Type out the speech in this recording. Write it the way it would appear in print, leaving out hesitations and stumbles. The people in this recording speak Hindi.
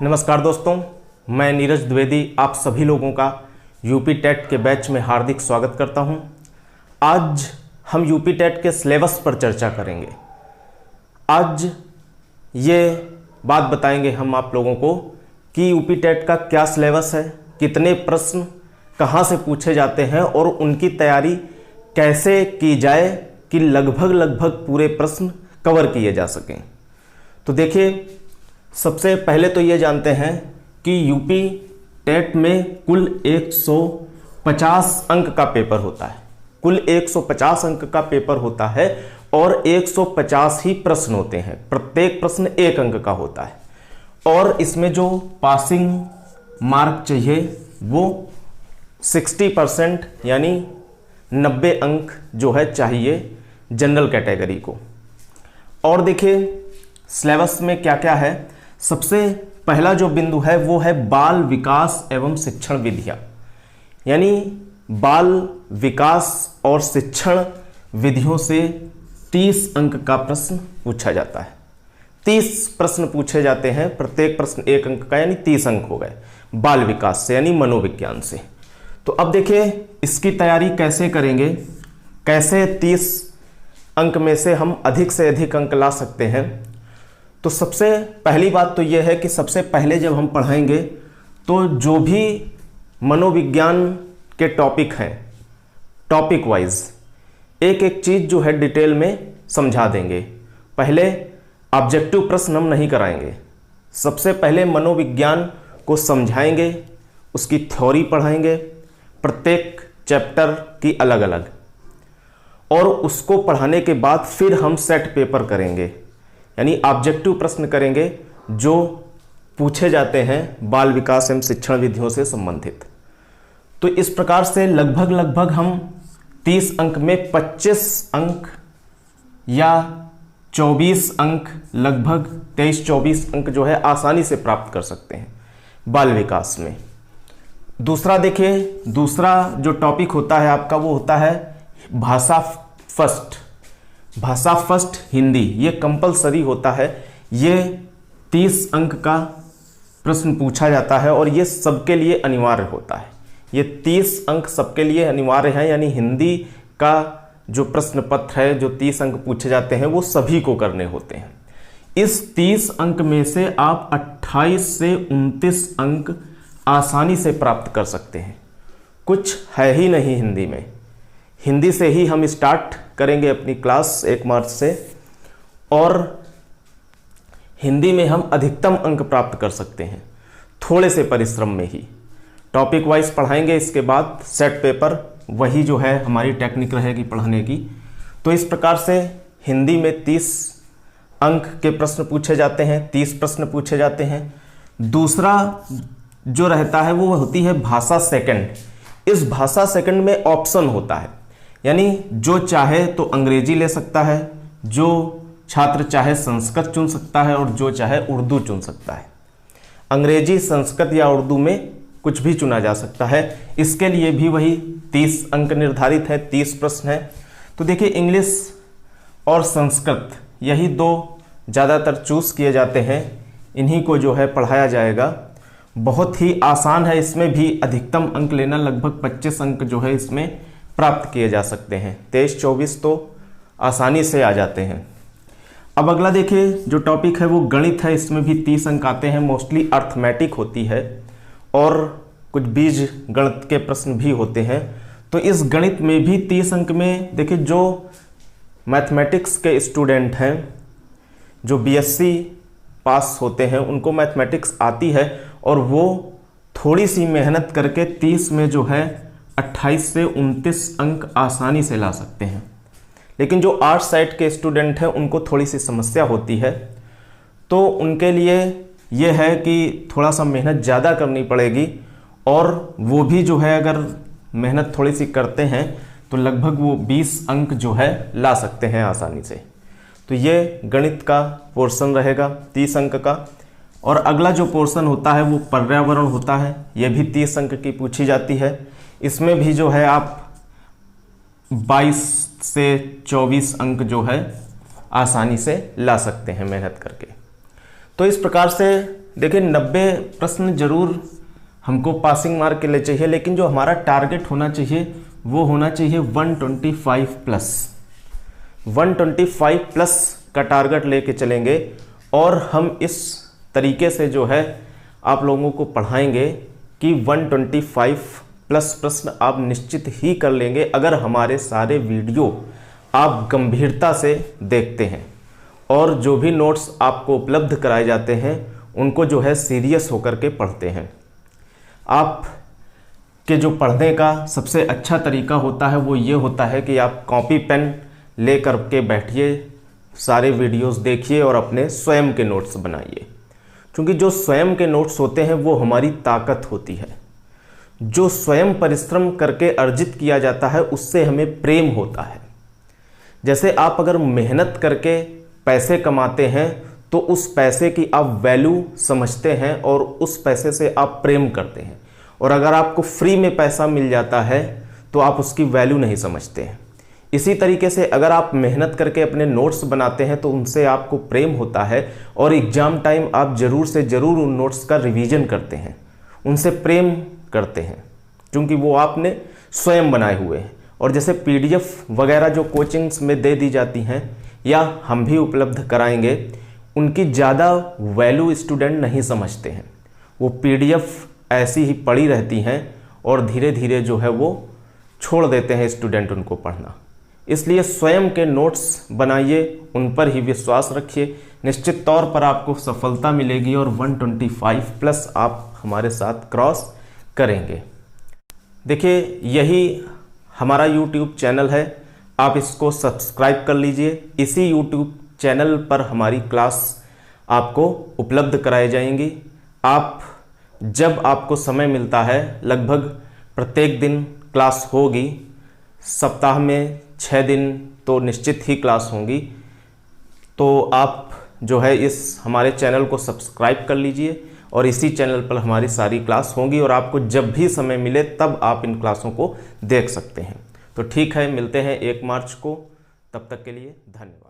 नमस्कार दोस्तों, मैं नीरज द्विवेदी आप सभी लोगों का यूपी टेट के बैच में हार्दिक स्वागत करता हूं। आज हम यूपी टेट के सिलेबस पर चर्चा करेंगे। आज ये बात बताएंगे हम आप लोगों को कि यूपी टेट का क्या सिलेबस है, कितने प्रश्न कहां से पूछे जाते हैं और उनकी तैयारी कैसे की जाए कि लगभग पूरे प्रश्न कवर किए जा सकें। तो देखिए, सबसे पहले तो ये जानते हैं कि यूपी टेट में कुल 150 अंक का पेपर होता है। कुल 150 अंक का पेपर होता है और 150 ही प्रश्न होते हैं। प्रत्येक प्रश्न 1 अंक का होता है और इसमें जो पासिंग मार्क चाहिए वो 60% यानी 90 अंक जो है चाहिए जनरल कैटेगरी को। और देखिए सिलेबस में क्या क्या है। सबसे पहला जो बिंदु है वो है बाल विकास एवं शिक्षण विधियां, यानी बाल विकास और शिक्षण विधियों से 30 अंक का प्रश्न पूछा जाता है। 30 प्रश्न पूछे जाते हैं, प्रत्येक प्रश्न 1 अंक का, यानी 30 अंक हो गए बाल विकास से यानी मनोविज्ञान से। तो अब देखिए इसकी तैयारी कैसे करेंगे, कैसे 30 अंक में से हम अधिक से अधिक अंक ला सकते हैं। तो सबसे पहली बात तो यह है कि सबसे पहले जब हम पढ़ाएंगे तो जो भी मनोविज्ञान के टॉपिक हैं, टॉपिक वाइज एक एक चीज़ जो है डिटेल में समझा देंगे। पहले ऑब्जेक्टिव प्रश्न हम नहीं कराएंगे, सबसे पहले मनोविज्ञान को समझाएंगे, उसकी थ्योरी पढ़ाएंगे, प्रत्येक चैप्टर की अलग अलग, और उसको पढ़ाने के बाद फिर हम सेट पेपर करेंगे, यानी ऑब्जेक्टिव प्रश्न करेंगे जो पूछे जाते हैं बाल विकास एवं शिक्षण विधियों से संबंधित। तो इस प्रकार से लगभग हम 30 अंक में 25 अंक या 24 अंक, लगभग 23-24 अंक जो है आसानी से प्राप्त कर सकते हैं बाल विकास में। दूसरा देखिए, दूसरा जो टॉपिक होता है आपका वो होता है भाषा फर्स्ट। भाषा फर्स्ट हिंदी, ये कंपलसरी होता है। ये 30 अंक का प्रश्न पूछा जाता है और ये सबके लिए अनिवार्य होता है। ये 30 अंक सबके लिए अनिवार्य है, यानी हिंदी का जो प्रश्न पत्र है, जो 30 अंक पूछे जाते हैं वो सभी को करने होते हैं। इस 30 अंक में से आप 28 से 29 अंक आसानी से प्राप्त कर सकते हैं। कुछ है ही नहीं हिंदी में। हिंदी से ही हम स्टार्ट करेंगे अपनी क्लास 1 मार्च से, और हिंदी में हम अधिकतम अंक प्राप्त कर सकते हैं थोड़े से परिश्रम में ही। टॉपिक वाइज पढ़ाएंगे, इसके बाद सेट पेपर वही जो है हमारी टेक्निक रहेगी पढ़ाने की। तो इस प्रकार से हिंदी में 30 अंक के प्रश्न पूछे जाते हैं, 30 प्रश्न पूछे जाते हैं। दूसरा जो रहता है वो होती है भाषा सेकंड। इस भाषा सेकंड में ऑप्शन होता है, यानी जो चाहे तो अंग्रेजी ले सकता है, जो छात्र चाहे संस्कृत चुन सकता है और जो चाहे उर्दू चुन सकता है। अंग्रेजी, संस्कृत या उर्दू में कुछ भी चुना जा सकता है। इसके लिए भी वही 30 अंक निर्धारित है, 30 प्रश्न है। तो देखिए इंग्लिश और संस्कृत यही 2 ज़्यादातर चूज किए जाते हैं, इन्हीं को जो है पढ़ाया जाएगा। बहुत ही आसान है, इसमें भी अधिकतम अंक लेना, लगभग 25 अंक जो है इसमें प्राप्त किए जा सकते हैं। 23-24 तो आसानी से आ जाते हैं। अब अगला देखिए जो टॉपिक है वो गणित है। इसमें भी 30 अंक आते हैं, मोस्टली अर्थमेटिक होती है और कुछ बीज गणित के प्रश्न भी होते हैं। तो इस गणित में भी 30 अंक में देखिए जो मैथमेटिक्स के स्टूडेंट हैं, जो बीएससी पास होते हैं, उनको मैथमेटिक्स आती है और वो थोड़ी सी मेहनत करके 30 में जो है 28 से 29 अंक आसानी से ला सकते हैं। लेकिन जो आर्ट साइड के स्टूडेंट हैं उनको थोड़ी सी समस्या होती है, तो उनके लिए ये है कि थोड़ा सा मेहनत ज़्यादा करनी पड़ेगी, और वो भी जो है अगर मेहनत थोड़ी सी करते हैं तो लगभग वो 20 अंक जो है ला सकते हैं आसानी से। तो ये गणित का पोर्शन रहेगा 30 अंक का। और अगला जो पोर्शन होता है वो पर्यावरण होता है, ये भी 30 अंक की पूछी जाती है। इसमें भी जो है आप 22 से 24 अंक जो है आसानी से ला सकते हैं मेहनत करके। तो इस प्रकार से देखिए 90 प्रश्न जरूर हमको पासिंग मार्क के लिए चाहिए, लेकिन जो हमारा टारगेट होना चाहिए वो होना चाहिए 125 प्लस। 125 प्लस का टारगेट लेके चलेंगे और हम इस तरीके से जो है आप लोगों को पढ़ाएंगे कि 125 प्लस प्रश्न आप निश्चित ही कर लेंगे अगर हमारे सारे वीडियो आप गंभीरता से देखते हैं और जो भी नोट्स आपको उपलब्ध कराए जाते हैं उनको जो है सीरियस होकर के पढ़ते हैं। आप के जो पढ़ने का सबसे अच्छा तरीका होता है वो ये होता है कि आप कॉपी पेन ले कर के बैठिए, सारे वीडियोस देखिए और अपने स्वयं के नोट्स बनाइए, क्योंकि जो स्वयं के नोट्स होते हैं वो हमारी ताकत होती है। जो स्वयं परिश्रम करके अर्जित किया जाता है उससे हमें प्रेम होता है। जैसे आप अगर मेहनत करके पैसे कमाते हैं तो उस पैसे की आप वैल्यू समझते हैं और उस पैसे से आप प्रेम करते हैं, और अगर आपको फ्री में पैसा मिल जाता है तो आप उसकी वैल्यू नहीं समझते हैं। इसी तरीके से अगर आप मेहनत करके अपने नोट्स बनाते हैं तो उनसे आपको प्रेम होता है और एग्जाम टाइम आप ज़रूर से ज़रूर उन नोट्स का रिवीजन करते हैं, उनसे प्रेम करते हैं, क्योंकि वो आपने स्वयं बनाए हुए हैं। और जैसे पीडीएफ वगैरह जो कोचिंग्स में दे दी जाती हैं या हम भी उपलब्ध कराएंगे, उनकी ज़्यादा वैल्यू स्टूडेंट नहीं समझते हैं। वो पीडीएफ ऐसी ही पड़ी रहती हैं और धीरे धीरे जो है वो छोड़ देते हैं स्टूडेंट उनको पढ़ना। इसलिए स्वयं के नोट्स बनाइए, उन पर ही विश्वास रखिए, निश्चित तौर पर आपको सफलता मिलेगी और 125 प्लस आप हमारे साथ क्रॉस करेंगे। देखिए यही हमारा YouTube चैनल है, आप इसको सब्सक्राइब कर लीजिए। इसी YouTube चैनल पर हमारी क्लास आपको उपलब्ध कराई जाएंगी। आप जब आपको समय मिलता है, लगभग प्रत्येक दिन क्लास होगी, सप्ताह में 6 दिन तो निश्चित ही क्लास होंगी। तो आप जो है इस हमारे चैनल को सब्सक्राइब कर लीजिए और इसी चैनल पर हमारी सारी क्लास होंगी और आपको जब भी समय मिले तब आप इन क्लासों को देख सकते हैं। तो ठीक है, मिलते हैं 1 मार्च को, तब तक के लिए धन्यवाद।